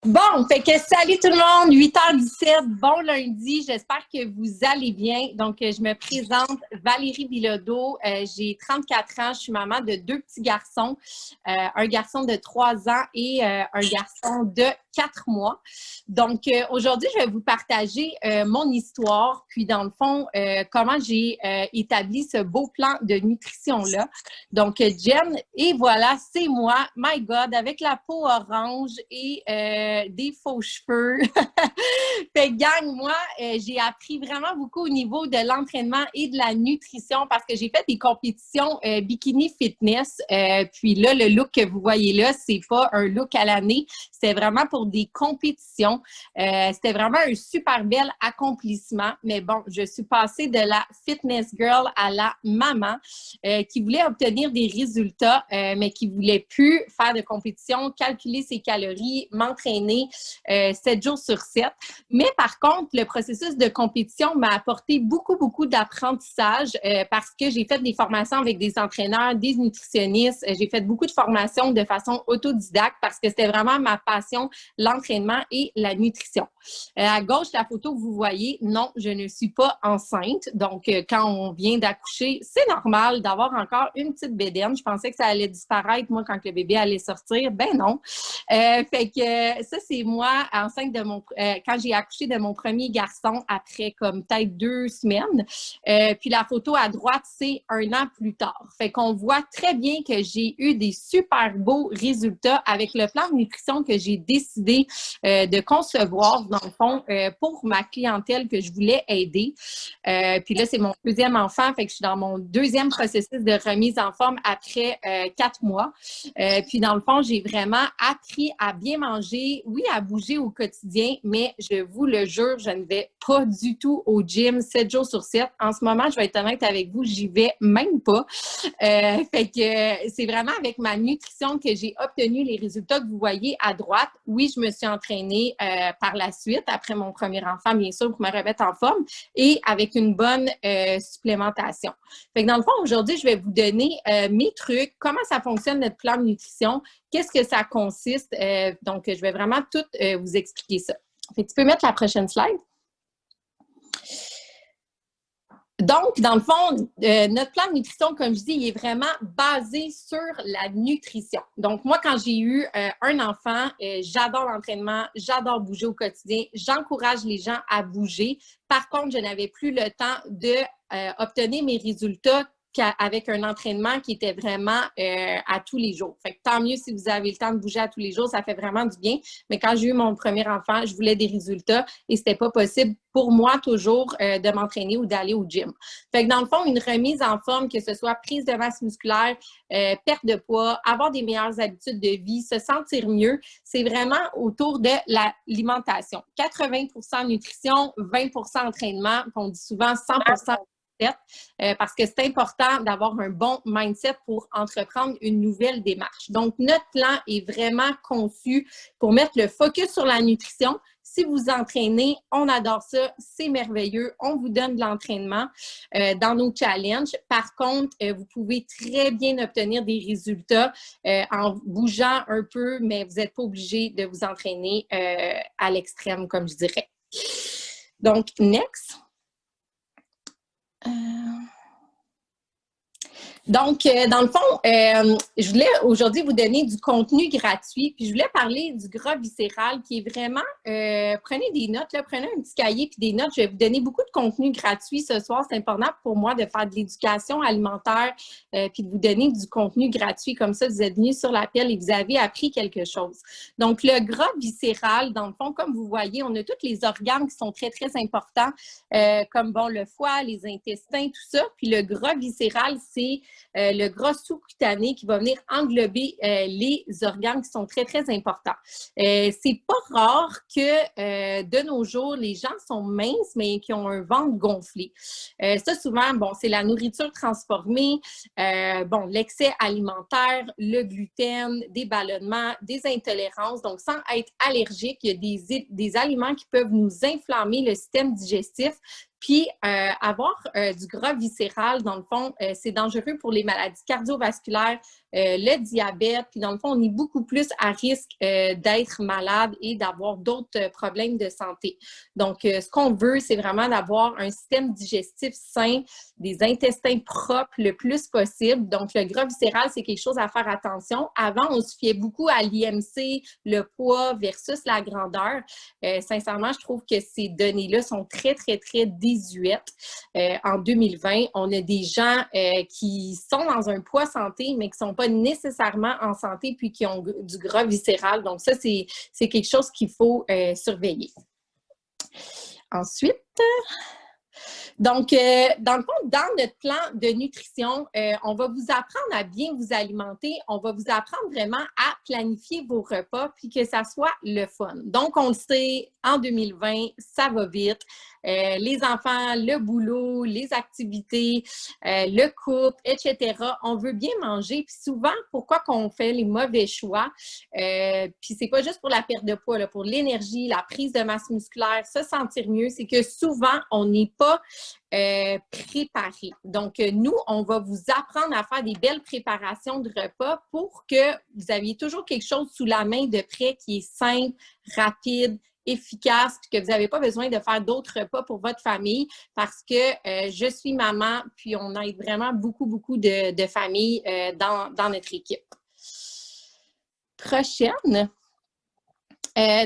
Bon, fait que salut tout le monde, 8h17, bon lundi, j'espère que vous allez bien. Donc, je me présente, Valérie Bilodeau, j'ai 34 ans, je suis maman de deux petits garçons, un garçon de 3 ans et un garçon de 4 mois. Donc, aujourd'hui, je vais vous partager mon histoire, puis dans le fond, comment j'ai établi ce beau plan de nutrition-là. Donc, Jen, et voilà, c'est moi, my God, avec la peau orange et des faux cheveux. Fait que, gang, moi, j'ai appris vraiment beaucoup au niveau de l'entraînement et de la nutrition parce que j'ai fait des compétitions bikini fitness. Puis là, le look que vous voyez là, c'est pas un look à l'année, c'était vraiment pour des compétitions. C'était vraiment un super bel accomplissement. Mais bon, je suis passée de la fitness girl à la maman qui voulait obtenir des résultats, mais qui voulait plus faire de compétition, calculer ses calories, m'entraîner 7 jours sur 7. Mais par contre, le processus de compétition m'a apporté beaucoup d'apprentissage parce que j'ai fait des formations avec des entraîneurs, des nutritionnistes. J'ai fait beaucoup de formations de façon autodidacte parce que c'était vraiment ma passion, l'entraînement et la nutrition. À gauche, la photo que vous voyez, non, je ne suis pas enceinte. Donc, quand on vient d'accoucher, c'est normal d'avoir encore une petite bédaine. Je pensais que ça allait disparaître, moi, quand le bébé allait sortir. Ben non. Fait que ça, c'est moi, enceinte de quand j'ai accouché de mon premier garçon après comme peut-être 2 semaines. Puis la photo à droite, c'est 1 an plus tard. Fait qu'on voit très bien que j'ai eu des super beaux résultats avec le plan de nutrition que j'ai décidé de concevoir, dans le fond, pour ma clientèle que je voulais aider. Puis là, c'est mon deuxième enfant, fait que je suis dans mon deuxième processus de remise en forme après 4 mois. Puis dans le fond, j'ai vraiment appris à bien manger, oui, à bouger au quotidien, mais je vous le jure, je ne vais pas du tout au gym 7 jours sur 7. En ce moment, je vais être honnête avec vous, j'y vais même pas. Fait que c'est vraiment avec ma nutrition que j'ai obtenu les résultats que vous voyez à droite. Oui, je me suis entraînée par la suite, après mon premier enfant, bien sûr, pour me remettre en forme, et avec une bonne supplémentation. Fait que dans le fond, aujourd'hui, je vais vous donner mes trucs, comment ça fonctionne notre plan de nutrition, qu'est-ce que ça consiste. Donc, je vais vraiment tout vous expliquer ça. Fait que tu peux mettre la prochaine slide. Donc, dans le fond, notre plan de nutrition, comme je dis, il est vraiment basé sur la nutrition. Donc, moi, quand j'ai eu un enfant, j'adore l'entraînement, j'adore bouger au quotidien, j'encourage les gens à bouger. Par contre, je n'avais plus le temps de obtenir mes résultats avec un entraînement qui était vraiment à tous les jours. Fait que tant mieux si vous avez le temps de bouger à tous les jours, ça fait vraiment du bien. Mais quand j'ai eu mon premier enfant, je voulais des résultats et c'était pas possible pour moi toujours de m'entraîner ou d'aller au gym. Fait que dans le fond, une remise en forme, que ce soit prise de masse musculaire, perte de poids, avoir des meilleures habitudes de vie, se sentir mieux, c'est vraiment autour de l'alimentation. 80% nutrition, 20% entraînement, on dit souvent 100% parce que c'est important d'avoir un bon mindset pour entreprendre une nouvelle démarche. Donc, notre plan est vraiment conçu pour mettre le focus sur la nutrition. Si vous entraînez, on adore ça, c'est merveilleux. On vous donne de l'entraînement dans nos challenges. Par contre, vous pouvez très bien obtenir des résultats en bougeant un peu, mais vous n'êtes pas obligé de vous entraîner à l'extrême, comme je dirais. Donc, next. Donc, dans le fond, je voulais aujourd'hui vous donner du contenu gratuit, puis je voulais parler du gras viscéral qui est vraiment, prenez des notes, là, prenez un petit cahier puis des notes, je vais vous donner beaucoup de contenu gratuit ce soir. C'est important pour moi de faire de l'éducation alimentaire puis de vous donner du contenu gratuit, comme ça vous êtes venus sur l'appel et vous avez appris quelque chose. Donc, le gras viscéral, dans le fond, comme vous voyez, on a tous les organes qui sont très importants, comme bon, le foie, les intestins, tout ça, puis le gras viscéral, c'est le gras sous-cutané qui va venir englober les organes qui sont très importants. C'est pas rare que de nos jours, les gens sont minces, mais qui ont un ventre gonflé. Ça, souvent, bon, c'est la nourriture transformée, bon, l'excès alimentaire, le gluten, des ballonnements, des intolérances. Donc, sans être allergique, il y a des aliments qui peuvent nous inflammer le système digestif. Puis, avoir du gras viscéral, dans le fond, c'est dangereux pour les maladies cardiovasculaires, le diabète, puis dans le fond, on est beaucoup plus à risque d'être malade et d'avoir d'autres problèmes de santé. Donc, ce qu'on veut, c'est vraiment d'avoir un système digestif sain, des intestins propres le plus possible. Donc, le gras viscéral, c'est quelque chose à faire attention. Avant, on se fiait beaucoup à l'IMC, le poids versus la grandeur. Sincèrement, je trouve que ces données-là sont très, très, très désuètes. En 2020, on a des gens qui sont dans un poids santé, mais qui ne sont pas nécessairement en santé puis qui ont du gras viscéral. Donc, ça, c'est quelque chose qu'il faut surveiller. Ensuite, donc, dans le fond, dans notre plan de nutrition, on va vous apprendre à bien vous alimenter. On va vous apprendre vraiment à planifier vos repas puis que ça soit le fun. Donc, on le sait, en 2020, ça va vite. Les enfants, le boulot, les activités, le couple, etc. On veut bien manger. Puis souvent, pourquoi qu'on fait les mauvais choix? Puis c'est pas juste pour la perte de poids, là, pour l'énergie, la prise de masse musculaire, se sentir mieux, c'est que souvent, on n'est pas préparé. Donc, nous, on va vous apprendre à faire des belles préparations de repas pour que vous aviez toujours quelque chose sous la main de près qui est simple, rapide, efficace, puis que vous n'avez pas besoin de faire d'autres repas pour votre famille parce que je suis maman, puis on aide vraiment beaucoup, beaucoup de familles dans notre équipe. Prochaine.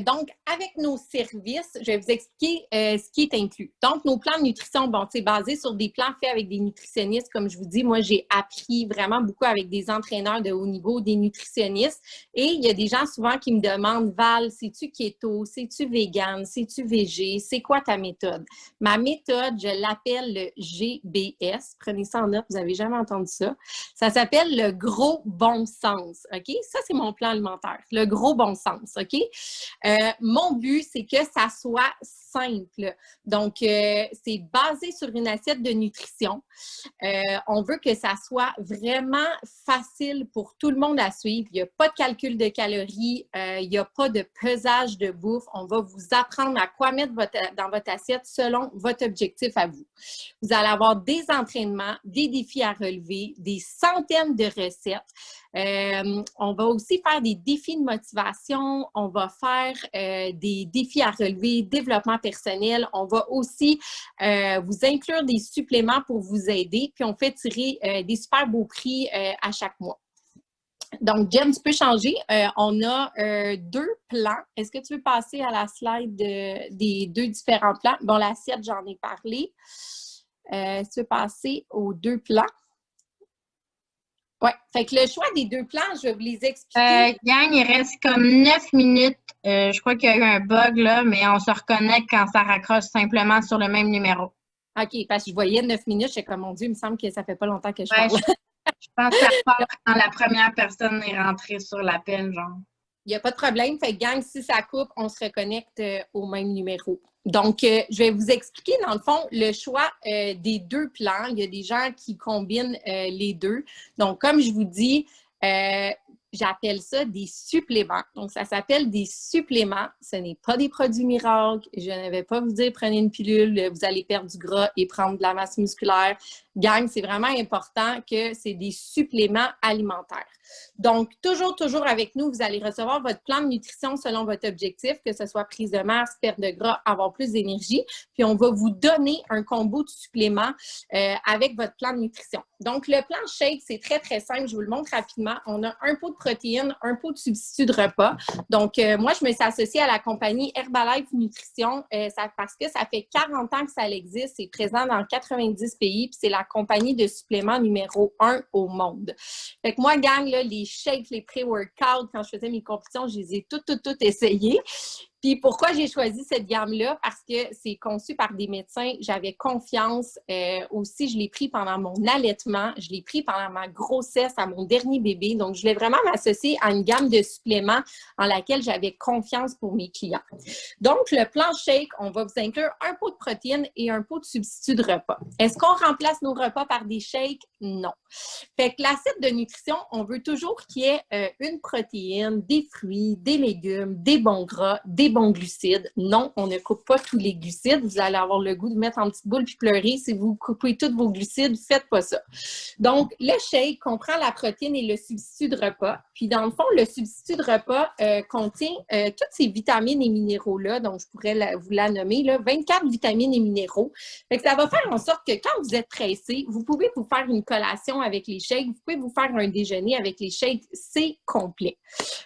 Donc, avec nos services, je vais vous expliquer ce qui est inclus. Donc, nos plans de nutrition, bon, c'est basé sur des plans faits avec des nutritionnistes. Comme je vous dis, moi, j'ai appris vraiment beaucoup avec des entraîneurs de haut niveau, des nutritionnistes. Et il y a des gens souvent qui me demandent, Val, c'est-tu keto, c'est-tu vegan, c'est-tu végé, c'est quoi ta méthode? Ma méthode, je l'appelle le GBS. Prenez ça en note, vous n'avez jamais entendu ça. Ça s'appelle le gros bon sens, OK? Ça, c'est mon plan alimentaire, le gros bon sens, OK? Mon but, c'est que ça soit simple. Donc, c'est basé sur une assiette de nutrition. On veut que ça soit vraiment facile pour tout le monde à suivre. Il n'y a pas de calcul de calories, il n'y a pas de pesage de bouffe. On va vous apprendre à quoi mettre dans votre assiette selon votre objectif à vous. Vous allez avoir des entraînements, des défis à relever, des centaines de recettes. On va aussi faire des défis de motivation, on va faire des défis à relever, développement personnel. On va aussi vous inclure des suppléments pour vous aider, puis on fait tirer des super beaux prix à chaque mois. Donc, Jen, tu peux changer. On a 2 plans. Est-ce que tu veux passer à la slide des 2 différents plans? Bon, l'assiette, j'en ai parlé. Tu veux passer aux 2 plans? Oui, fait que le choix des 2 plans, je vais vous les expliquer. Gang, il reste comme 9 minutes. Je crois qu'il y a eu un bug là, mais on se reconnecte quand ça raccroche simplement sur le même numéro. OK, parce que je voyais 9 minutes, j'étais comme, mon Dieu, il me semble que ça fait pas longtemps que je parle. Je pense que ça part quand la première personne est rentrée sur l'appel, genre. Il n'y a pas de problème. Fait que gang, si ça coupe, on se reconnecte au même numéro. Donc, je vais vous expliquer, dans le fond, le choix des 2 plans. Il y a des gens qui combinent les 2. Donc, comme je vous dis, j'appelle ça des suppléments. Donc, ça s'appelle des suppléments. Ce n'est pas des produits miracles. Je ne vais pas vous dire prenez une pilule, vous allez perdre du gras et prendre de la masse musculaire. Gang, c'est vraiment important que c'est des suppléments alimentaires. Donc, toujours avec nous, vous allez recevoir votre plan de nutrition selon votre objectif, que ce soit prise de masse, perte de gras, avoir plus d'énergie. Puis, on va vous donner un combo de suppléments avec votre plan de nutrition. Donc, le plan shake, c'est très, très simple. Je vous le montre rapidement. On a un pot de protéines, un pot de substitut de repas. Donc, moi, je me suis associée à la compagnie Herbalife Nutrition parce que ça fait 40 ans que ça existe. C'est présent dans 90 pays. Puis, c'est la compagnie de suppléments numéro 1 au monde. Fait que moi, gang, là, les shakes, les pré-workouts, quand je faisais mes compétitions, je les ai toutes essayées. Puis pourquoi j'ai choisi cette gamme-là? Parce que c'est conçu par des médecins. J'avais confiance. Aussi, je l'ai pris pendant mon allaitement. Je l'ai pris pendant ma grossesse à mon dernier bébé. Donc, je voulais vraiment m'associer à une gamme de suppléments en laquelle j'avais confiance pour mes clients. Donc, le plan shake, on va vous inclure un pot de protéines et un pot de substitut de repas. Est-ce qu'on remplace nos repas par des shakes? Non. Fait que l'assiette de nutrition, on veut toujours qu'il y ait une protéine, des fruits, des légumes, des bons gras, des bons glucides. Non, on ne coupe pas tous les glucides. Vous allez avoir le goût de mettre en petite boule puis pleurer. Si vous coupez tous vos glucides, faites pas ça. Donc, le shake comprend la protéine et le substitut de repas. Puis, dans le fond, le substitut de repas contient toutes ces vitamines et minéraux-là, donc je pourrais vous la nommer, là, 24 vitamines et minéraux. Fait que ça va faire en sorte que quand vous êtes pressé, vous pouvez vous faire une collation avec les shakes, vous pouvez vous faire un déjeuner avec les shakes, c'est complet.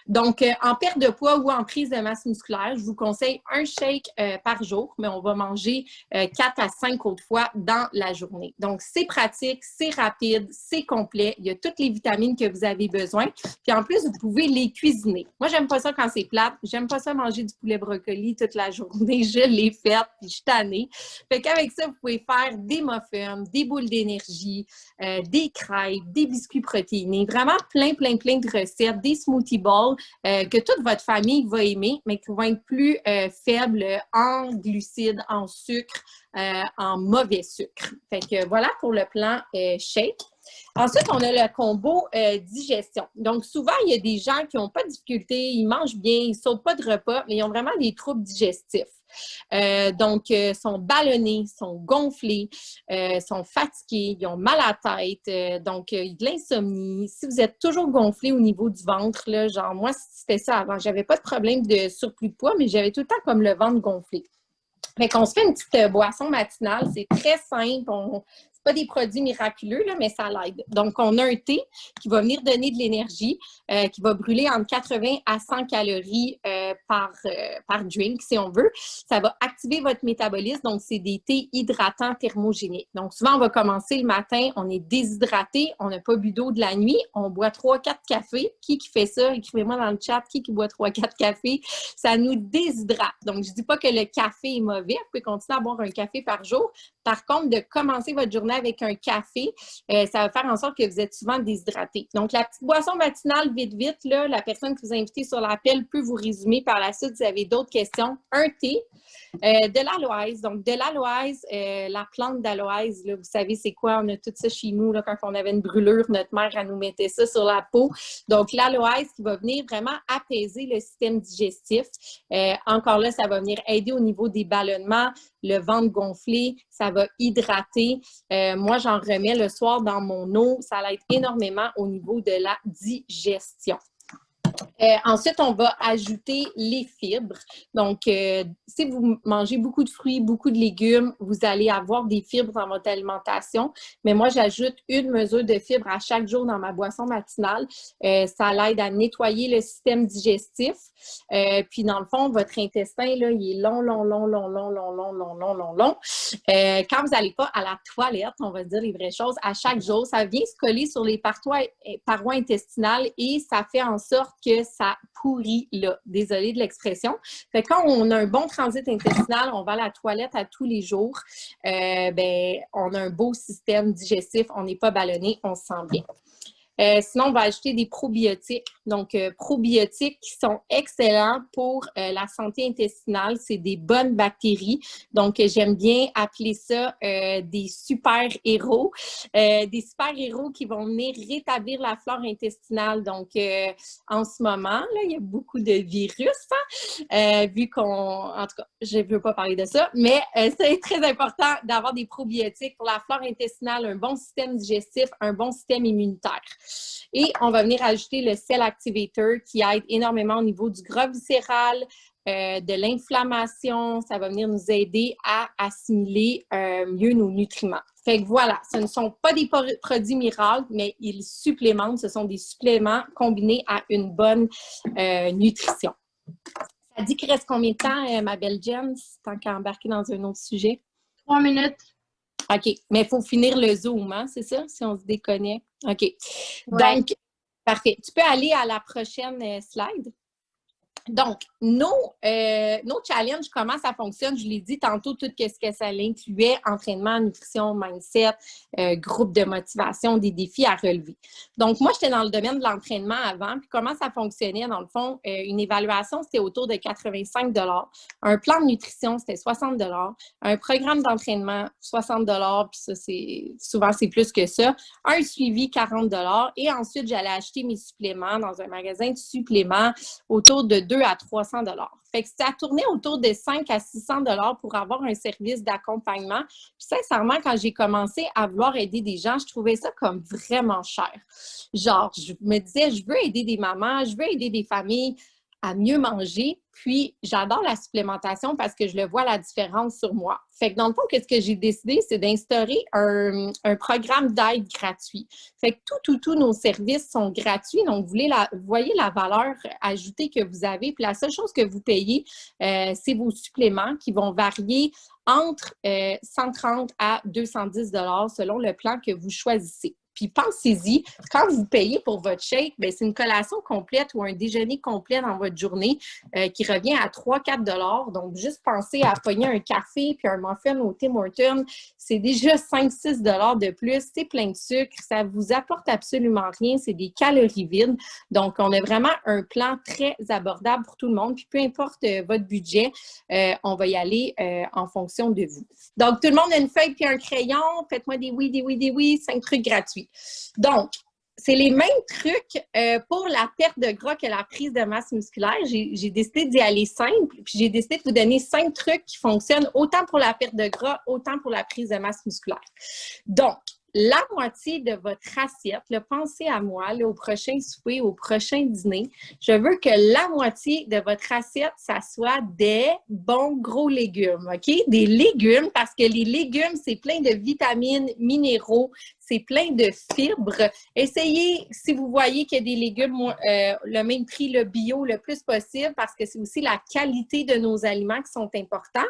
Donc, en perte de poids ou en prise de masse musculaire, je vous conseille un shake par jour, mais on va manger 4 à 5 autres fois dans la journée. Donc, c'est pratique, c'est rapide, c'est complet. Il y a toutes les vitamines que vous avez besoin. Puis en plus, vous pouvez les cuisiner. Moi, j'aime pas ça quand c'est plate. J'aime pas ça manger du poulet brocoli toute la journée. Je l'ai fait, puis je suis tannée. Fait qu'avec ça, vous pouvez faire des muffins, des boules d'énergie, des crêpes, des biscuits protéinés. Vraiment plein de recettes, des smoothie bowls que toute votre famille va aimer, mais qui vont être plus faibles en glucides, en sucre, en mauvais sucre. Fait que voilà pour le plan shake. Ensuite, on a le combo digestion. Donc, souvent, il y a des gens qui n'ont pas de difficulté, ils mangent bien, ils ne sautent pas de repas, mais ils ont vraiment des troubles digestifs. Donc, sont ballonnés, sont gonflés, sont fatigués, ils ont mal à la tête, donc de l'insomnie. Si vous êtes toujours gonflé au niveau du ventre, là, genre moi, c'était ça avant. J'avais pas de problème de surplus de poids, mais j'avais tout le temps comme le ventre gonflé. Fait qu'on se fait une petite boisson matinale, c'est très simple. C'est pas des produits miraculeux, là, mais ça l'aide. Donc, on a un thé qui va venir donner de l'énergie, qui va brûler entre 80 à 100 calories par drink, si on veut. Ça va activer votre métabolisme. Donc, c'est des thés hydratants thermogéniques. Donc, souvent, on va commencer le matin, on est déshydraté, on n'a pas bu d'eau de la nuit, on boit 3-4 cafés. Qui fait ça? Écrivez-moi dans le chat, qui boit 3-4 cafés? Ça nous déshydrate. Donc, je ne dis pas que le café est mauvais. Vous pouvez continuer à boire un café par jour. Par contre, de commencer votre journée avec un café, ça va faire en sorte que vous êtes souvent déshydraté. Donc, la petite boisson matinale, vite, là, la personne que vous invitez sur l'appel peut vous résumer par la suite si vous avez d'autres questions. Un thé, de l'aloès. Donc, de l'aloès, la plante d'aloès, là, vous savez c'est quoi? On a tout ça chez nous, là, quand on avait une brûlure, notre mère, elle nous mettait ça sur la peau. Donc, l'aloès qui va venir vraiment apaiser le système digestif. Encore là, ça va venir aider au niveau des ballonnements, le ventre gonflé, ça va hydrater. Moi, j'en remets le soir dans mon eau. Ça l'aide énormément au niveau de la digestion. Ensuite, on va ajouter les fibres. Donc, si vous mangez beaucoup de fruits, beaucoup de légumes, vous allez avoir des fibres dans votre alimentation. Mais moi, j'ajoute une mesure de fibres à chaque jour dans ma boisson matinale. Ça l'aide à nettoyer le système digestif. Puis, dans le fond, votre intestin, là, il est long. Quand vous n'allez pas à la toilette, on va dire les vraies choses, à chaque jour, ça vient se coller sur les parois intestinales et ça fait en sorte que ça pourrit là. Désolée de l'expression. Fait que quand on a un bon transit intestinal, on va à la toilette à tous les jours, on a un beau système digestif, on n'est pas ballonné, on se sent bien. Sinon, on va ajouter des probiotiques. Donc, probiotiques qui sont excellents pour la santé intestinale. C'est des bonnes bactéries. Donc, j'aime bien appeler ça des super-héros. Des super-héros qui vont venir rétablir la flore intestinale. Donc, en ce moment, là, il y a beaucoup de virus, vu qu'on... En tout cas, je ne veux pas parler de ça, mais c'est très important d'avoir des probiotiques pour la flore intestinale, un bon système digestif, un bon système immunitaire. Et on va venir ajouter le Cell Activator qui aide énormément au niveau du gras viscéral, de l'inflammation. Ça va venir nous aider à assimiler mieux nos nutriments. Fait que voilà, ce ne sont pas des produits miracles, mais ils supplémentent. Ce sont des suppléments combinés à une bonne nutrition. Ça dit qu'il reste combien de temps, ma belle Jen, tant qu'à embarquer dans un autre sujet? 3 minutes. OK, mais il faut finir le Zoom, hein, c'est ça, si on se déconnecte? OK. Ouais. Donc, parfait. Tu peux aller à la prochaine slide. Donc, nos challenges, comment ça fonctionne? Je l'ai dit tantôt, tout ce que ça incluait, entraînement, nutrition, mindset, groupe de motivation, des défis à relever. Donc, moi, j'étais dans le domaine de l'entraînement avant. Puis, comment ça fonctionnait? Dans le fond, une évaluation, c'était autour de 85 $. Un plan de nutrition, c'était 60 $. Un programme d'entraînement, 60 $. Puis ça, souvent, c'est plus que ça. Un suivi, 40 $. Et ensuite, j'allais acheter mes suppléments dans un magasin de suppléments autour de 200 à 300 300 $. Fait que ça tournait autour de 5 à 600 $ pour avoir un service d'accompagnement. Puis sincèrement, quand j'ai commencé à vouloir aider des gens, je trouvais ça comme vraiment cher. Genre, je me disais, je veux aider des mamans, je veux aider des familles à mieux manger. Puis, j'adore la supplémentation parce que je le vois la différence sur moi. Fait que dans le fond, qu'est-ce que j'ai décidé, c'est d'instaurer un programme d'aide gratuit. Fait que tous nos services sont gratuits. Donc, vous voyez la valeur ajoutée que vous avez. Puis, la seule chose que vous payez, c'est vos suppléments qui vont varier entre 130 à 210 $ selon le plan que vous choisissez. Puis pensez-y, quand vous payez pour votre shake, c'est une collation complète ou un déjeuner complet dans votre journée qui revient à 3-4 $. Donc, juste pensez à pogner un café puis un muffin au Tim Hortons, c'est déjà 5-6 $ de plus. C'est plein de sucre, ça ne vous apporte absolument rien, c'est des calories vides. Donc, on a vraiment un plan très abordable pour tout le monde. Puis peu importe votre budget, on va y aller en fonction de vous. Donc, tout le monde a une feuille puis un crayon. Faites-moi des oui, des oui, des oui. 5 trucs gratuits. Donc, c'est les mêmes trucs pour la perte de gras que la prise de masse musculaire. J'ai décidé d'y aller simple, puis j'ai décidé de vous donner 5 trucs qui fonctionnent autant pour la perte de gras, autant pour la prise de masse musculaire. Donc, la moitié de votre assiette, là, pensez à moi, là, au prochain souper, au prochain dîner, je veux que la moitié de votre assiette, ça soit des bons gros légumes, OK? Des légumes, parce que les légumes, c'est plein de vitamines, minéraux, c'est plein de fibres. Essayez, si vous voyez qu'il y a des légumes, le même prix, le bio, le plus possible, parce que c'est aussi la qualité de nos aliments qui sont importants.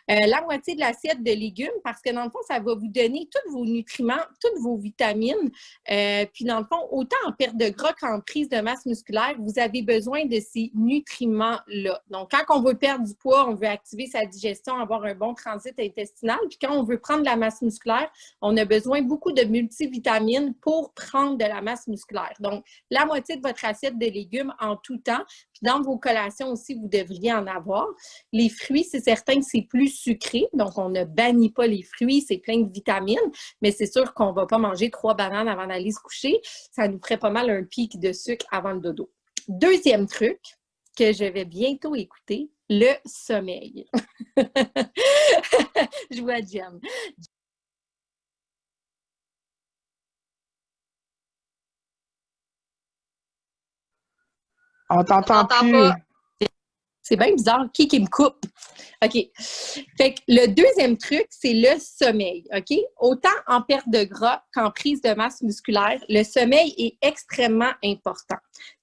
La moitié de l'assiette de légumes, parce que dans le fond, ça va vous donner tous vos nutriments, toutes vos vitamines. Puis dans le fond, autant en perte de gras qu'en prise de masse musculaire, vous avez besoin de ces nutriments-là. Donc, quand on veut perdre du poids, on veut activer sa digestion, avoir un bon transit intestinal. Puis quand on veut prendre de la masse musculaire, on a besoin beaucoup de multivitamines pour prendre de la masse musculaire. Donc, la moitié de votre assiette de légumes en tout temps. Puis dans vos collations aussi, vous devriez en avoir. Les fruits, c'est certain que c'est plus sucré. Donc, on ne bannit pas les fruits. C'est plein de vitamines. Mais c'est sûr qu'on ne va pas manger 3 bananes avant d'aller se coucher. Ça nous ferait pas mal un pic de sucre avant le dodo. Deuxième truc que je vais bientôt écouter, le sommeil. Je vois Jen. On t'entend plus. Pas. C'est bien bizarre. Qui me coupe? OK. Fait que le deuxième truc, c'est le sommeil. OK? Autant en perte de gras qu'en prise de masse musculaire, le sommeil est extrêmement important.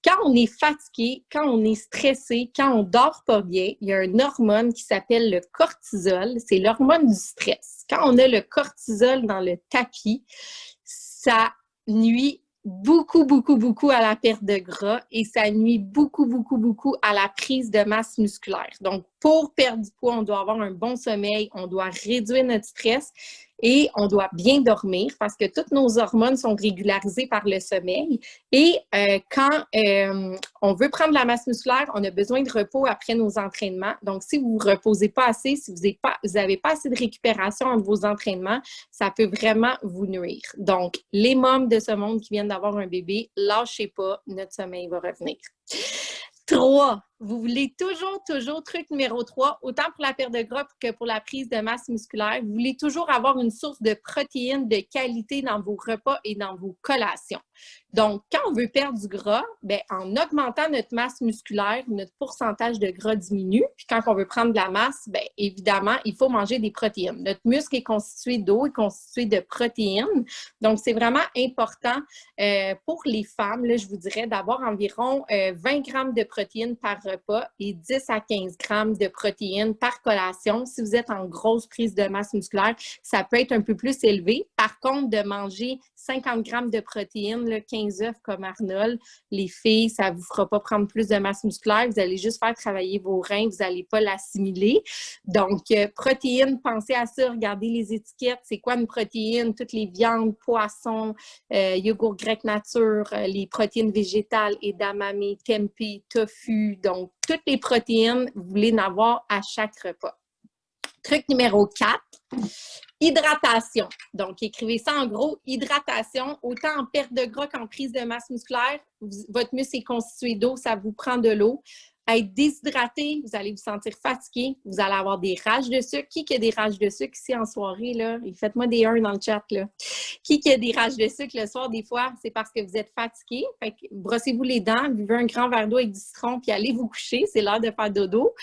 Quand on est fatigué, quand on est stressé, quand on dort pas bien, il y a une hormone qui s'appelle le cortisol. C'est l'hormone du stress. Quand on a le cortisol dans le tapis, ça nuit beaucoup à la perte de gras et ça nuit beaucoup à la prise de masse musculaire. Donc, pour perdre du poids, on doit avoir un bon sommeil, on doit réduire notre stress et on doit bien dormir parce que toutes nos hormones sont régularisées par le sommeil. Et quand on veut prendre la masse musculaire, on a besoin de repos après nos entraînements. Donc, si vous ne reposez pas assez, si vous n'avez pas assez de récupération entre vos entraînements, ça peut vraiment vous nuire. Donc, les mômes de ce monde qui viennent d'avoir un bébé, lâchez pas, notre sommeil va revenir. 3. Vous voulez toujours, truc numéro 3, autant pour la perte de gras que pour la prise de masse musculaire, vous voulez toujours avoir une source de protéines de qualité dans vos repas et dans vos collations. Donc, quand on veut perdre du gras, en augmentant notre masse musculaire, notre pourcentage de gras diminue. Puis quand on veut prendre de la masse, évidemment, il faut manger des protéines. Notre muscle est constitué d'eau, est constitué de protéines. Donc, c'est vraiment important pour les femmes, là, je vous dirais, d'avoir environ 20 grammes de protéines par repas et 10 à 15 grammes de protéines par collation. Si vous êtes en grosse prise de masse musculaire, ça peut être un peu plus élevé. Par contre, de manger 50 grammes de protéines, là, 15 œufs comme Arnold, les filles, ça ne vous fera pas prendre plus de masse musculaire. Vous allez juste faire travailler vos reins, vous n'allez pas l'assimiler. Donc, protéines, pensez à ça, regardez les étiquettes. C'est quoi une protéine? Toutes les viandes, poissons, yogourt grec nature, les protéines végétales, edamame, tempeh, tofu. Donc, toutes les protéines, vous voulez en avoir à chaque repas. Truc numéro 4, hydratation. Donc, écrivez ça en gros, hydratation, autant en perte de gras qu'en prise de masse musculaire. Votre muscle est constitué d'eau, ça vous prend de l'eau. être déshydraté, vous allez vous sentir fatigué, vous allez avoir des rages de sucre. Qui a des rages de sucre ici en soirée, là? Et faites-moi des 1 dans le chat, là. Qui a des rages de sucre le soir, des fois, c'est parce que vous êtes fatigué. Fait que brossez-vous les dents, buvez un grand verre d'eau avec du citron, puis allez vous coucher, c'est l'heure de faire dodo.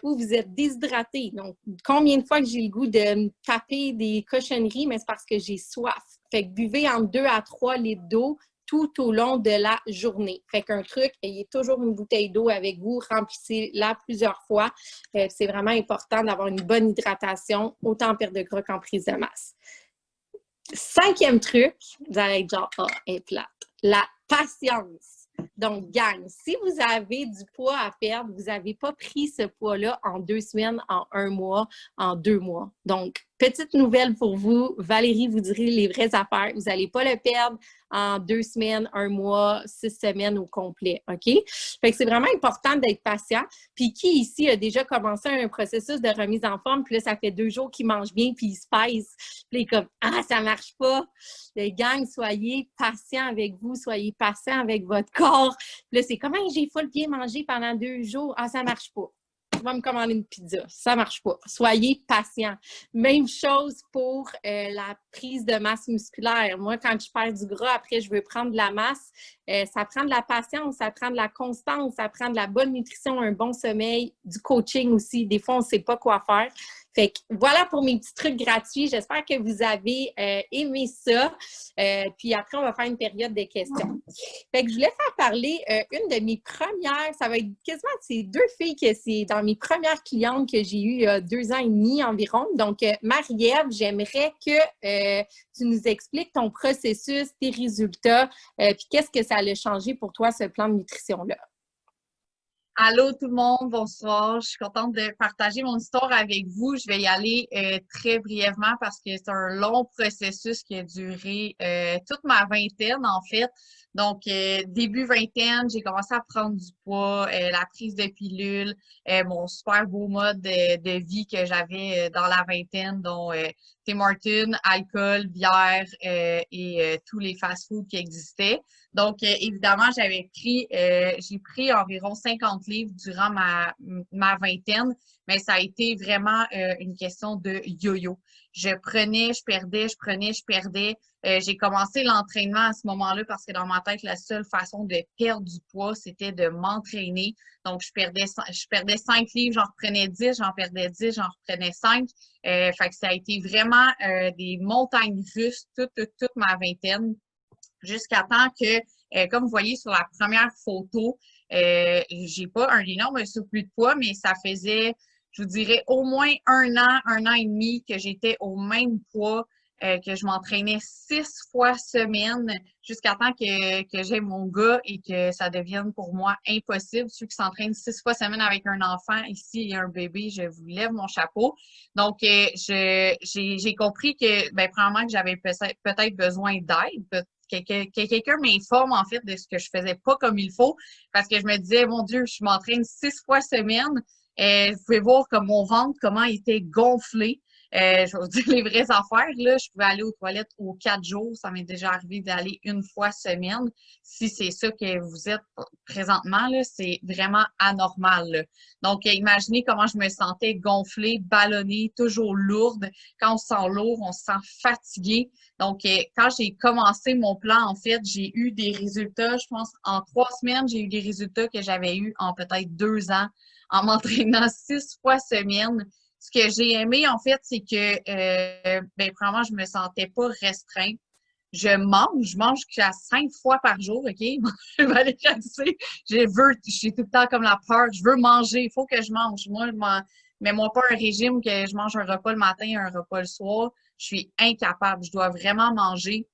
Ou vous êtes déshydraté. Donc, combien de fois que j'ai le goût de me taper des cochonneries, mais c'est parce que j'ai soif. Fait que buvez entre 2 à 3 litres d'eau tout au long de la journée. Fait qu'un truc, ayez toujours une bouteille d'eau avec vous, remplissez-la plusieurs fois. C'est vraiment important d'avoir une bonne hydratation, autant en perte de gras qu'en prise de masse. 5e truc, vous allez être genre, ah, elle est plate. La patience. Donc, gang, si vous avez du poids à perdre, vous n'avez pas pris ce poids-là en 2 semaines, en 1 mois, en 2 mois. Donc, petite nouvelle pour vous, Valérie vous dirait les vraies affaires. Vous n'allez pas le perdre en 2 semaines, 1 mois, 6 semaines au complet, OK? Fait que c'est vraiment important d'être patient. Puis qui ici a déjà commencé un processus de remise en forme, puis là, ça fait 2 jours qu'il mange bien, puis il se pèse. Puis il est comme, ah, ça marche pas. Les gang, soyez patients avec vous, soyez patients avec votre corps. Puis là, c'est comment j'ai full bien mangé pendant 2 jours? Ah, ça marche pas. Tu vas me commander une pizza. Ça marche pas. Soyez patient. Même chose pour la prise de masse musculaire. Moi, quand je perds du gras, après, je veux prendre de la masse. Ça prend de la patience, ça prend de la constance, ça prend de la bonne nutrition, un bon sommeil, du coaching aussi. Des fois, on ne sait pas quoi faire. Fait que voilà pour mes petits trucs gratuits. J'espère que vous avez aimé ça. Puis après, on va faire une période de questions. Fait que je voulais faire parler une de mes premières, ça va être quasiment ces 2 filles que c'est dans mes premières clientes que j'ai eues il y a 2 ans et demi environ. Donc, Marie-Ève, j'aimerais que tu nous expliques ton processus, tes résultats, puis qu'est-ce que ça a changé pour toi, ce plan de nutrition-là. Allô tout le monde, bonsoir. Je suis contente de partager mon histoire avec vous. Je vais y aller très brièvement parce que c'est un long processus qui a duré toute ma vingtaine en fait. Donc, début vingtaine, j'ai commencé à prendre du poids, la prise de pilule, mon super beau mode de vie que j'avais dans la vingtaine, dont Tim Hortons, alcool, bière et tous les fast-foods qui existaient. Donc, évidemment, j'ai pris environ 50 livres durant ma vingtaine, mais ça a été vraiment une question de yo-yo. Je prenais, je perdais, je prenais, je perdais. J'ai commencé l'entraînement à ce moment-là parce que dans ma tête, la seule façon de perdre du poids, c'était de m'entraîner. Donc, je perdais 5 livres, j'en reprenais 10, j'en perdais 10, j'en reprenais 5. Fait que ça a été vraiment des montagnes russes toute ma vingtaine. Jusqu'à temps que, comme vous voyez sur la première photo, j'ai pas un énorme surplus de poids, mais ça faisait, je vous dirais, au moins 1 an et demi que j'étais au même poids, que je m'entraînais 6 fois semaine jusqu'à temps que j'ai mon gars et que ça devienne pour moi impossible. Ceux qui s'entraînent 6 fois semaine avec un enfant ici et un bébé, je vous lève mon chapeau. Donc, j'ai compris que, ben, premièrement, que j'avais peut-être besoin d'aide, que quelqu'un m'informe en fait de ce que je faisais pas comme il faut parce que je me disais, mon Dieu, je m'entraîne 6 fois semaine. Vous pouvez voir comme mon ventre, comment il était gonflé. Je vais vous dire les vraies affaires. Là, je pouvais aller aux toilettes aux 4 jours. Ça m'est déjà arrivé d'aller 1 fois semaine. Si c'est ça que vous êtes présentement, là, c'est vraiment anormal. Là. Donc, imaginez comment je me sentais gonflée, ballonnée, toujours lourde. Quand on se sent lourd, on se sent fatigué. Donc, quand j'ai commencé mon plan, en fait, j'ai eu des résultats, je pense, en 3 semaines, j'ai eu des résultats que j'avais eu en peut-être 2 ans en m'entraînant 6 fois semaine. Ce que j'ai aimé, en fait, c'est que, ben, premièrement, je me sentais pas restreinte. Je mange jusqu'à 5 fois par jour, OK? Je vais aller casser. J'ai tout le temps comme la peur. Je veux manger. Il faut que je mange. Moi, mets-moi pas un régime que je mange un repas le matin et un repas le soir. Je suis incapable. Je dois vraiment manger.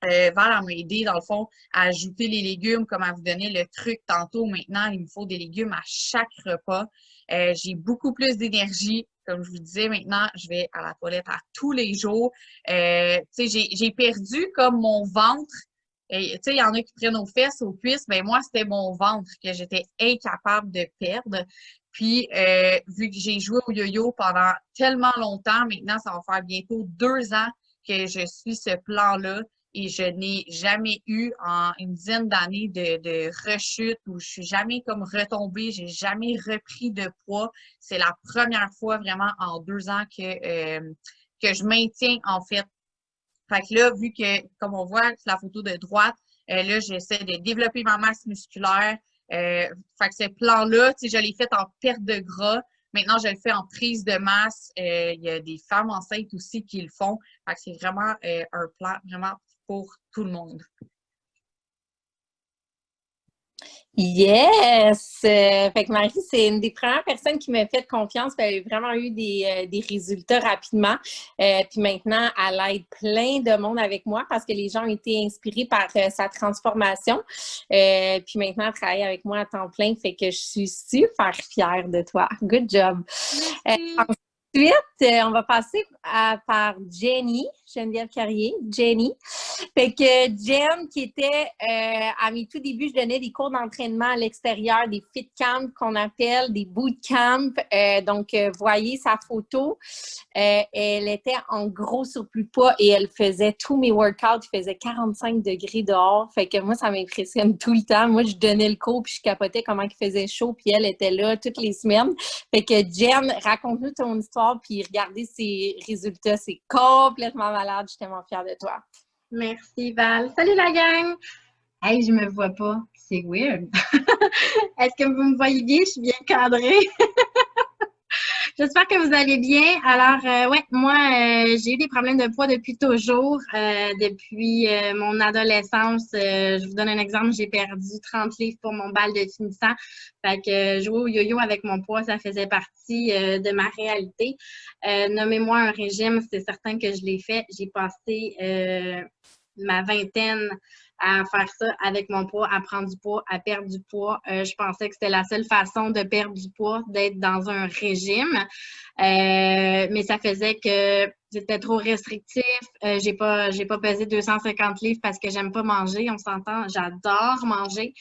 Val m'a aidé, dans le fond, à ajouter les légumes, comme à vous donner le truc tantôt. Maintenant, il me faut des légumes à chaque repas. J'ai beaucoup plus d'énergie. Comme je vous disais, maintenant, je vais à la toilette à tous les jours. J'ai perdu comme mon ventre. Tu sais, il y en a qui prennent aux fesses, aux cuisses. Ben moi, c'était mon ventre que j'étais incapable de perdre. Puis, vu que j'ai joué au yo-yo pendant tellement longtemps, maintenant, ça va faire bientôt 2 ans que je suis ce plan-là. et je n'ai jamais eu en une dizaine d'années de rechute où je suis jamais comme retombée, j'ai jamais repris de poids. C'est la première fois vraiment en 2 ans que je maintiens en fait. Fait que là, vu que, comme on voit, c'est la photo de droite, là, j'essaie de développer ma masse musculaire. Fait que ce plan-là, tu sais, je l'ai fait en perte de gras. Maintenant, je le fais en prise de masse. Il y a des femmes enceintes aussi qui le font. Fait que c'est vraiment un plan vraiment pour tout le monde. Yes! Fait que Marie, c'est une des premières personnes qui m'a fait confiance. Elle a vraiment eu des résultats rapidement. Puis maintenant, elle aide plein de monde avec moi parce que les gens ont été inspirés par sa transformation. Puis maintenant, elle travaille avec moi à temps plein. Fait que je suis super fière de toi. Good job! Ensuite, on va passer par Geneviève Carrier. Jenny. Fait que Jen, qui était à mes tout débuts, je donnais des cours d'entraînement à l'extérieur, des fit camps qu'on appelle, des boot camps. Donc, voyez sa photo. Elle était en gros surplus de poids et elle faisait tous mes workouts. Il faisait 45 degrés dehors. Fait que moi, ça m'impressionne tout le temps. Moi, je donnais le cours puis je capotais comment il faisait chaud. Puis elle était là toutes les semaines. Fait que Jen, raconte-nous ton histoire puis regardez ses résultats. C'est complètement malade. Je suis tellement fière de toi. Merci Val. Salut la gang! Hey, je me vois pas. C'est weird. Est-ce que vous me voyez bien? Je suis bien cadrée. J'espère que vous allez bien. Alors, ouais, moi, j'ai eu des problèmes de poids depuis toujours. Depuis mon adolescence, je vous donne un exemple, j'ai perdu 30 livres pour mon bal de finissant. Fait que jouer au yo-yo avec mon poids, ça faisait partie de ma réalité. Nommez-moi un régime, c'est certain que je l'ai fait. J'ai passé ma vingtaine à faire ça avec mon poids, à prendre du poids, à perdre du poids. Je pensais que c'était la seule façon de perdre du poids, d'être dans un régime. Mais ça faisait que c'était trop restrictif. J'ai pas pesé 250 livres parce que j'aime pas manger. On s'entend, j'adore manger.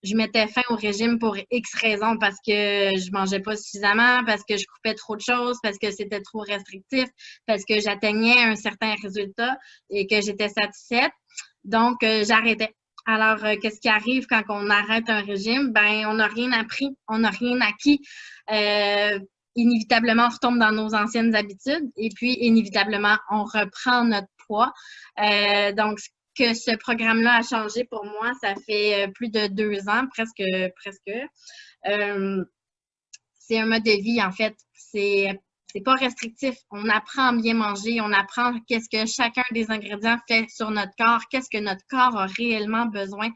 Je mettais fin au régime pour X raisons, parce que je mangeais pas suffisamment, parce que je coupais trop de choses, parce que c'était trop restrictif, parce que j'atteignais un certain résultat et que j'étais satisfaite. Donc, j'arrêtais. Alors, qu'est-ce qui arrive quand on arrête un régime? Ben, on n'a rien appris, on n'a rien acquis. Inévitablement, on retombe dans nos anciennes habitudes et puis, inévitablement, on reprend notre poids. Donc, que ce programme-là a changé pour moi, ça fait plus de 2 ans, presque. C'est un mode de vie, en fait. C'est pas restrictif. On apprend à bien manger, on apprend qu'est-ce que chacun des ingrédients fait sur notre corps, qu'est-ce que notre corps a réellement besoin.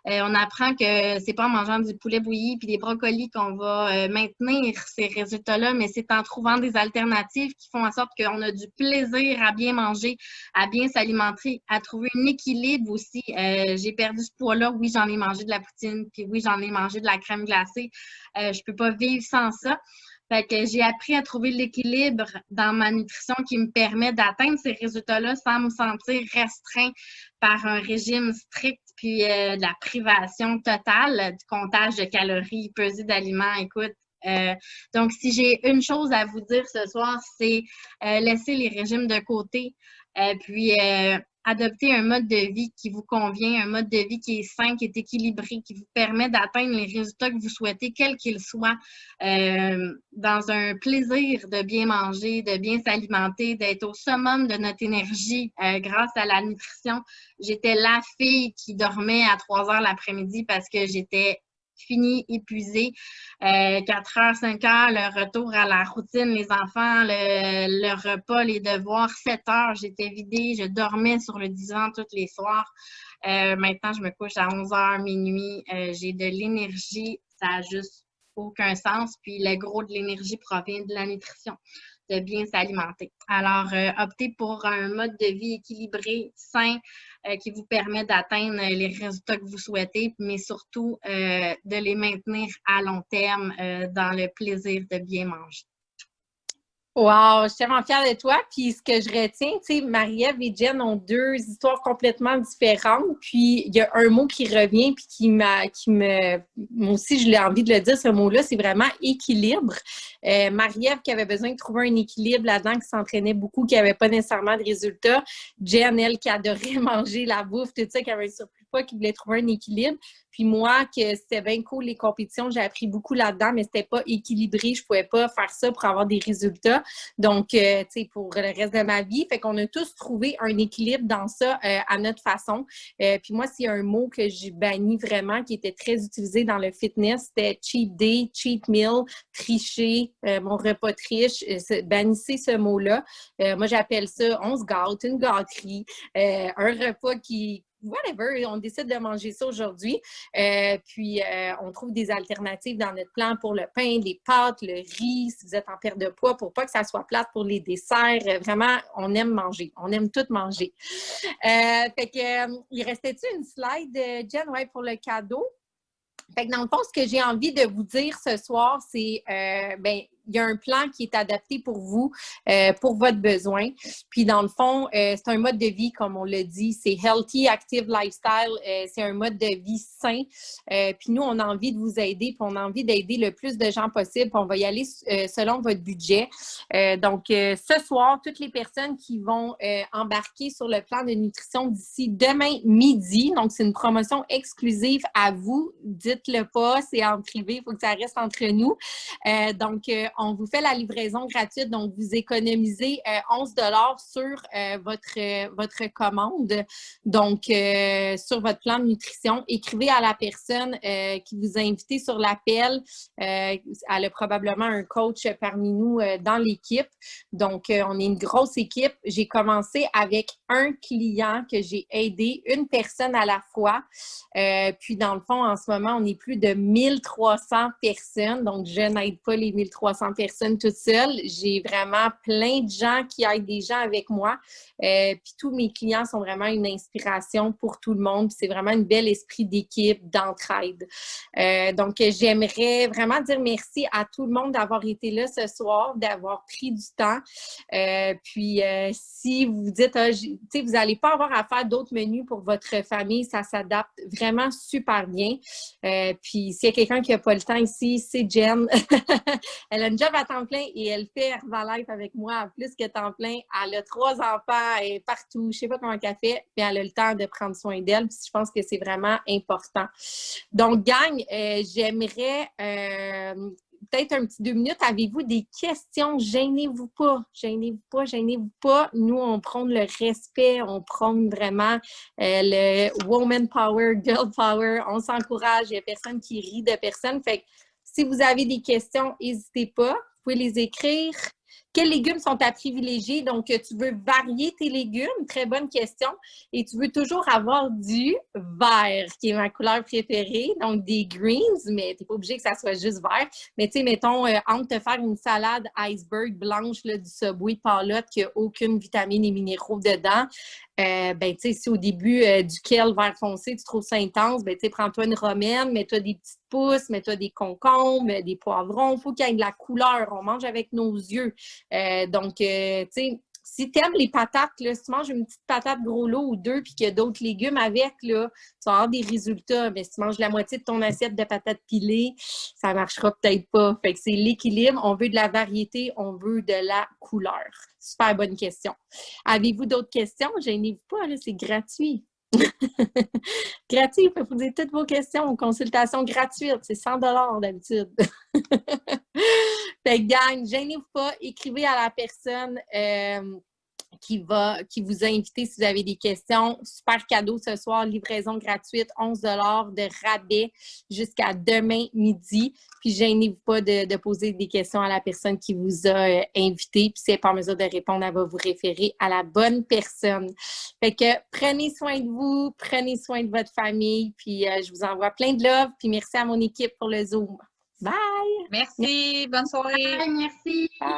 On apprend que c'est pas en mangeant du poulet bouilli puis des brocolis qu'on va maintenir ces résultats-là, mais c'est en trouvant des alternatives qui font en sorte qu'on a du plaisir à bien manger, à bien s'alimenter, à trouver un équilibre aussi. J'ai perdu ce poids-là. Oui, j'en ai mangé de la poutine, puis oui, j'en ai mangé de la crème glacée. Je peux pas vivre sans ça. Fait que j'ai appris à trouver l'équilibre dans ma nutrition qui me permet d'atteindre ces résultats-là sans me sentir restreint par un régime strict puis de la privation totale, du comptage de calories, pesée d'aliments. Écoute, donc si j'ai une chose à vous dire ce soir, c'est laisser les régimes de côté, puis adopter un mode de vie qui vous convient, un mode de vie qui est sain, qui est équilibré, qui vous permet d'atteindre les résultats que vous souhaitez, quels qu'ils soient, dans un plaisir de bien manger, de bien s'alimenter, d'être au summum de notre énergie grâce à la nutrition. J'étais la fille qui dormait à 3 heures l'après-midi parce que j'étais fini, épuisé. 4 heures, 5 heures, le retour à la routine, les enfants, le repas, les devoirs, 7 heures, j'étais vidée, je dormais sur le divan tous les soirs. Maintenant, je me couche à 11 heures, minuit. J'ai de l'énergie, ça n'a juste aucun sens. Puis le gros de l'énergie provient de la nutrition, de bien s'alimenter. Alors, optez pour un mode de vie équilibré, sain, qui vous permet d'atteindre les résultats que vous souhaitez, mais surtout de les maintenir à long terme dans le plaisir de bien manger. Wow, je suis tellement fière de toi. Puis ce que je retiens, tu sais, Marie-Ève et Jen ont deux histoires complètement différentes. Puis il y a un mot qui revient, puis moi aussi, je l'ai envie de le dire, ce mot-là, c'est vraiment équilibre. Marie-Ève qui avait besoin de trouver un équilibre là-dedans, qui s'entraînait beaucoup, qui n'avait pas nécessairement de résultats. Jen, elle, qui adorait manger la bouffe, tout ça, qui avait un surplus de poids, qui voulait trouver un équilibre. Puis moi, que c'était bien cool les compétitions, j'ai appris beaucoup là-dedans, mais c'était pas équilibré. Je pouvais pas faire ça pour avoir des résultats. Donc, tu sais, pour le reste de ma vie. Fait qu'on a tous trouvé un équilibre dans ça à notre façon. Puis moi, s'il y a un mot que j'ai banni vraiment, qui était très utilisé dans le fitness, c'était cheat day, cheat meal, tricher, mon repas triche. Bannissez ce mot-là. Moi, j'appelle ça on se gâte, une gâterie, un repas qui whatever, on décide de manger ça aujourd'hui. Puis, on trouve des alternatives dans notre plan pour le pain, les pâtes, le riz, si vous êtes en perte de poids, pour pas que ça soit plate pour les desserts. Vraiment, on aime manger. On aime tout manger. Fait que, il restait-tu une slide, Jen, ouais, pour le cadeau? Fait que dans le fond, ce que j'ai envie de vous dire ce soir, c'est, il y a un plan qui est adapté pour vous, pour votre besoin. Puis dans le fond, c'est un mode de vie, comme on l'a dit, c'est Healthy Active Lifestyle, c'est un mode de vie sain. Puis nous, on a envie de vous aider, puis on a envie d'aider le plus de gens possible. Puis on va y aller selon votre budget. Donc, ce soir, toutes les personnes qui vont embarquer sur le plan de nutrition d'ici demain midi, donc c'est une promotion exclusive à vous, dites-le pas, c'est en privé, il faut que ça reste entre nous. Donc, on vous fait la livraison gratuite, donc vous économisez 11 $ sur votre commande, donc sur votre plan de nutrition. Écrivez à la personne qui vous a invité sur l'appel. Elle a probablement un coach parmi nous dans l'équipe. Donc, on est une grosse équipe. J'ai commencé avec un client que j'ai aidé, une personne à la fois. Puis, dans le fond, en ce moment, on est plus de 1300 personnes. Donc, je n'aide pas les 1300 personnes toute seule. J'ai vraiment plein de gens qui aident des gens avec moi. Puis, tous mes clients sont vraiment une inspiration pour tout le monde. Puis, c'est vraiment un bel esprit d'équipe, d'entraide. Donc, j'aimerais vraiment dire merci à tout le monde d'avoir été là ce soir, d'avoir pris du temps. Puis, si vous dites, tu sais, vous n'allez pas avoir à faire d'autres menus pour votre famille, ça s'adapte vraiment super bien. Puis, s'il y a quelqu'un qui n'a pas le temps ici, c'est Jen. Elle a une job à temps plein et elle fait Herbalife avec moi en plus que temps plein. Elle a 3 enfants et partout. Je ne sais pas comment elle fait, mais elle a le temps de prendre soin d'elle. Puis, je pense que c'est vraiment important. Donc, gang, j'aimerais peut-être un petit 2 minutes. Avez-vous des questions? Gênez-vous pas. Gênez-vous pas, gênez-vous pas. Nous, on prône le respect, on prône vraiment le woman power, girl power. On s'encourage. Il n'y a personne qui rit de personne. Fait que si vous avez des questions, n'hésitez pas. Vous pouvez les écrire. Quels légumes sont à privilégier? Donc, tu veux varier tes légumes? Très bonne question. Et tu veux toujours avoir du vert, qui est ma couleur préférée. Donc, des greens, mais tu n'es pas obligé que ça soit juste vert. Mais tu sais, mettons, entre te faire une salade iceberg blanche là, du Subway Palotte qui n'a aucune vitamine et minéraux dedans, ben, tu sais, si au début du kale vert foncé, tu trouves ça intense, ben, tu sais, prends-toi une romaine, mets-toi des petites pousses, mets-toi des concombres, des poivrons. Il faut qu'il y ait de la couleur. On mange avec nos yeux. Donc, tu sais, si tu aimes les patates, là, si tu manges une petite patate gros lot ou deux puis qu'il y a d'autres légumes avec, là, tu vas avoir des résultats. Mais si tu manges la moitié de ton assiette de patates pilées, ça ne marchera peut-être pas. Fait que c'est l'équilibre. On veut de la variété, on veut de la couleur. Super bonne question. Avez-vous d'autres questions? Gênez-vous pas, là, c'est gratuit. Gratuit, vous pouvez poser toutes vos questions, consultation gratuite, c'est 100 $ d'habitude. Fait que, gang, gênez-vous pas, écrivez à la personne qui vous a invité si vous avez des questions. Super cadeau ce soir, livraison gratuite, 11 $ de rabais jusqu'à demain midi. Puis gênez-vous pas de poser des questions à la personne qui vous a invité. Puis si elle n'est pas en mesure de répondre, elle va vous référer à la bonne personne. Fait que prenez soin de vous, prenez soin de votre famille. Puis je vous envoie plein de love. Puis merci à mon équipe pour le Zoom. Bye! Merci, bonne soirée! Bye, merci! Bye.